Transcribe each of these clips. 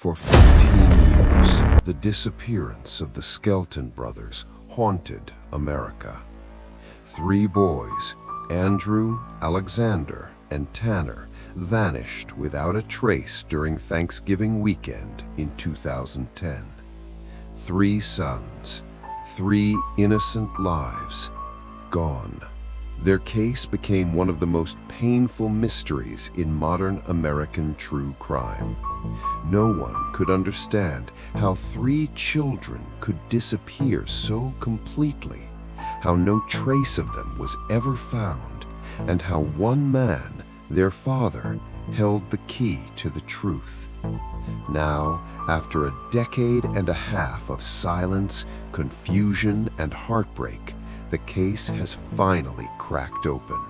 For 15 years, the disappearance of the Skelton brothers haunted America. 3 boys, Andrew, Alexander, and Tanner, vanished without a trace during Thanksgiving weekend in 2010. 3 sons, 3 innocent lives, gone. Their case became one of the most painful mysteries in modern American true crime. No one could understand how 3 children could disappear so completely, how no trace of them was ever found, and how one man, their father, held the key to the truth. Now, after a decade and a half of silence, confusion, and heartbreak, the case has finally cracked open,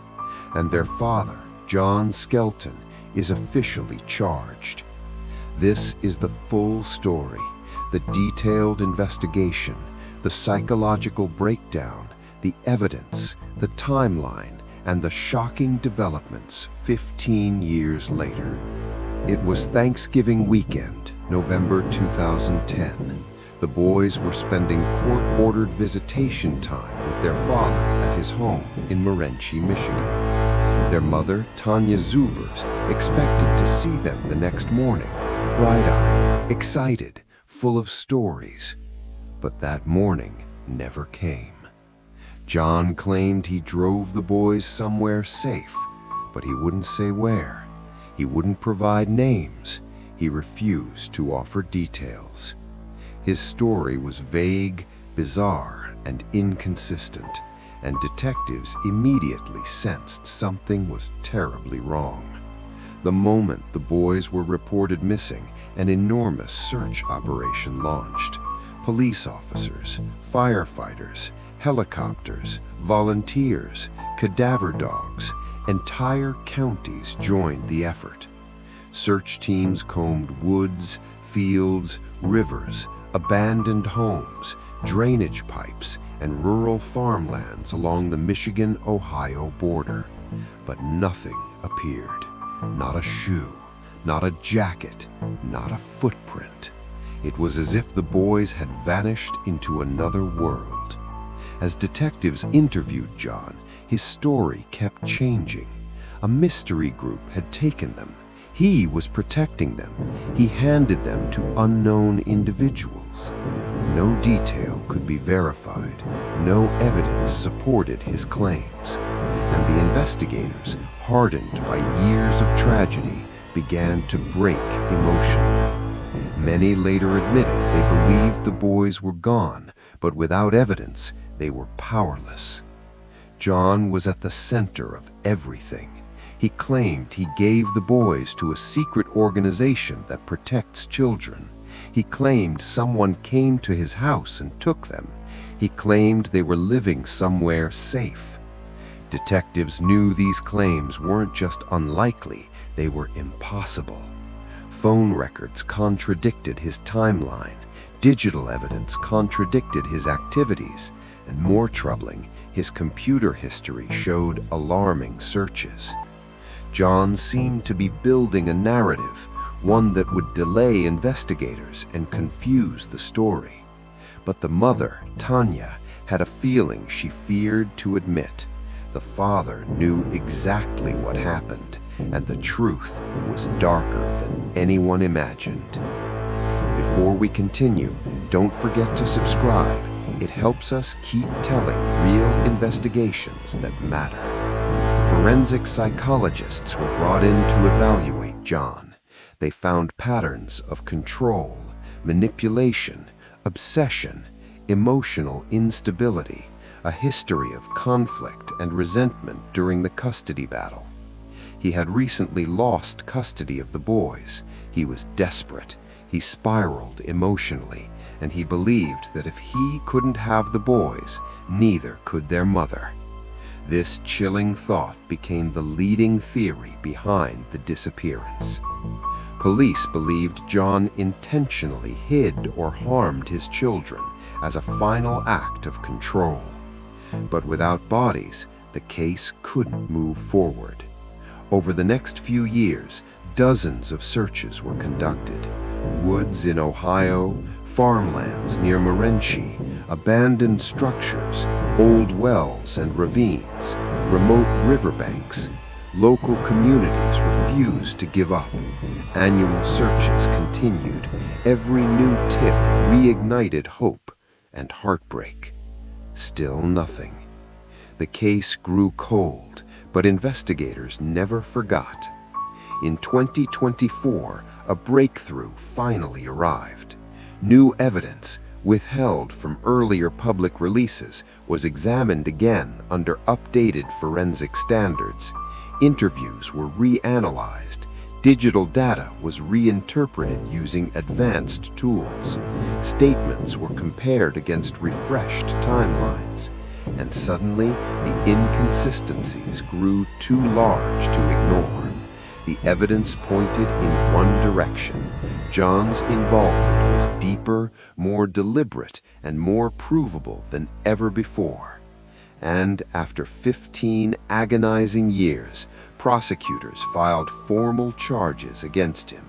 and their father, John Skelton, is officially charged. This is the full story, the detailed investigation, the psychological breakdown, the evidence, the timeline, and the shocking developments 15 years later. It was Thanksgiving weekend, November 2010. The boys were spending court-ordered visitation time with their father at his home in Morenci, Michigan. Their mother, Tanya Zuvers, expected to see them the next morning, bright-eyed, excited, full of stories. But that morning never came. John claimed he drove the boys somewhere safe, but he wouldn't say where. He wouldn't provide names. He refused to offer details. His story was vague, bizarre, and inconsistent, and detectives immediately sensed something was terribly wrong. The moment the boys were reported missing, an enormous search operation launched. Police officers, firefighters, helicopters, volunteers, cadaver dogs, entire counties joined the effort. Search teams combed woods, fields, rivers, abandoned homes, drainage pipes, and rural farmlands along the Michigan-Ohio border. But nothing appeared. Not a shoe, not a jacket, not a footprint. It was as if the boys had vanished into another world. As detectives interviewed John, his story kept changing. A mystery group had taken them. He was protecting them. He handed them to unknown individuals. No detail could be verified. No evidence supported his claims. And the investigators, hardened by years of tragedy, began to break emotionally. Many later admitted they believed the boys were gone, but without evidence, they were powerless. John was at the center of everything. He claimed he gave the boys to a secret organization that protects children. He claimed someone came to his house and took them. He claimed they were living somewhere safe. Detectives knew these claims weren't just unlikely, they were impossible. Phone records contradicted his timeline. Digital evidence contradicted his activities. And more troubling, his computer history showed alarming searches. John seemed to be building a narrative, one that would delay investigators and confuse the story. But the mother, Tanya, had a feeling she feared to admit. The father knew exactly what happened, and the truth was darker than anyone imagined. Before we continue, don't forget to subscribe. It helps us keep telling real investigations that matter. Forensic psychologists were brought in to evaluate John. They found patterns of control, manipulation, obsession, emotional instability, a history of conflict and resentment during the custody battle. He had recently lost custody of the boys. He was desperate. He spiraled emotionally, and he believed that if he couldn't have the boys, neither could their mother. This chilling thought became the leading theory behind the disappearance. Police believed John intentionally hid or harmed his children as a final act of control. But without bodies, the case couldn't move forward. Over the next few years, dozens of searches were conducted. Woods in Ohio, farmlands near Morenci, abandoned structures, old wells and ravines, remote riverbanks. Local communities refused to give up. Annual searches continued. Every new tip reignited hope and heartbreak. Still nothing. The case grew cold, but investigators never forgot. In 2024, a breakthrough finally arrived. New evidence, withheld from earlier public releases, was examined again under updated forensic standards. Interviews were reanalyzed. Digital data was reinterpreted using advanced tools. Statements were compared against refreshed timelines. And suddenly, the inconsistencies grew too large to ignore. The evidence pointed in one direction. John's involvement was deeper, more deliberate, and more provable than ever before. And after 15 agonizing years, prosecutors filed formal charges against him.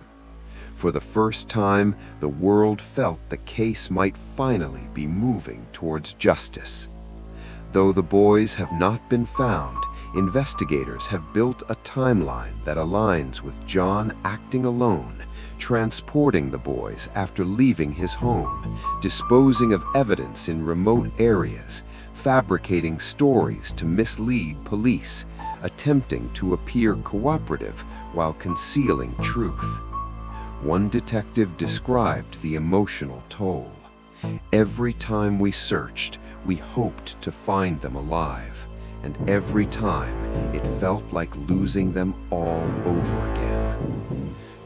For the first time, the world felt the case might finally be moving towards justice. Though the boys have not been found, investigators have built a timeline that aligns with John acting alone, transporting the boys after leaving his home, disposing of evidence in remote areas, fabricating stories to mislead police, attempting to appear cooperative while concealing truth. One detective described the emotional toll. Every time we searched, we hoped to find them alive, and every time it felt like losing them all over again.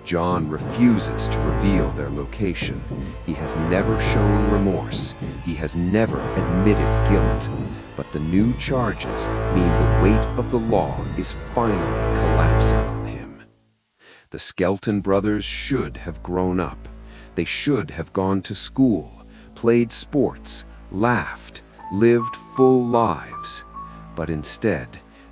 John refuses to reveal their location. He has never shown remorse. He has never admitted guilt. But the new charges mean the weight of the law is finally collapsing on him. The Skelton brothers should have grown up. They should have gone to school, played sports, laughed, lived full lives. But instead,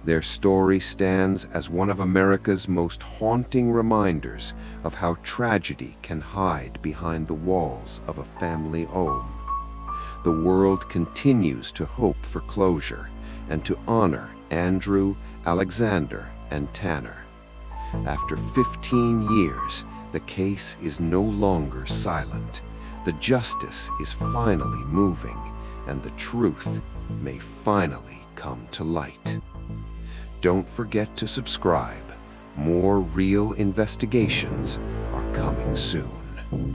their story stands as one of America's most haunting reminders of how tragedy can hide behind the walls of a family home. The world continues to hope for closure and to honor Andrew, Alexander, and Tanner. After 15 years, the case is no longer silent. The justice is finally moving, and the truth may finally come to light. Don't forget to subscribe. More real investigations are coming soon.